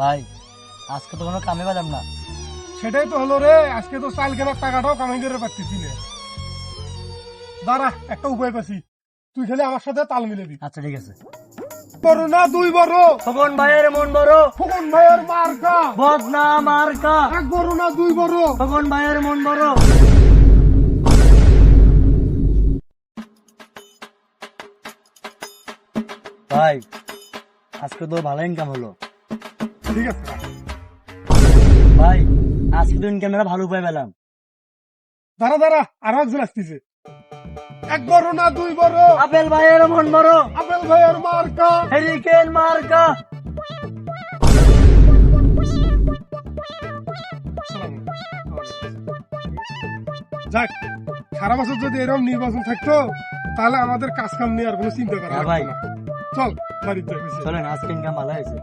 ভাই আজকে তো কোনো কামে পেলাম না। সেটাই তো হলো রে, আজকে তো চাল কেনার টাকাটাও কামাই করে পারতেছি না। দাঁড়া, একটা উপায় পাচ্ছি, তুই খালি আমার সাথে তাল মিলাবি। আচ্ছা ঠিক আছে। বড় না দুই বড়, খোকন ভাইয়ের মন বড়, খোকন ভাইয়ের মার্কা। বদনা মার্কা, এক বড় না দুই বড়। খোকন ভাইয়ের মন বড়। ভাই আজকে তো ভালো ইনকাম হলো। ঠিক আছে, ভাই আজকে তো ইনকামের ভালো উপায় পেলাম। দাঁড়া দাঁড়া, আরো একজন আসতেছে। এক বড় না দুই বড়, আপেল ভাইয়ের মন বড়, আপেল ভাইয়ের মার্কা। হেরিকেন মার্কা। যাক, সারা বছর যদি এরকম নির্বাচন থাকতো তাহলে আমাদের কাজ কাম নিয়ে আর কোনো চিন্তা করা হ্যাঁ লাগতো ভাই। না। চল বাড়িতে যাই। চলেন, আজকে ইনকাম ভালো হয়েছে।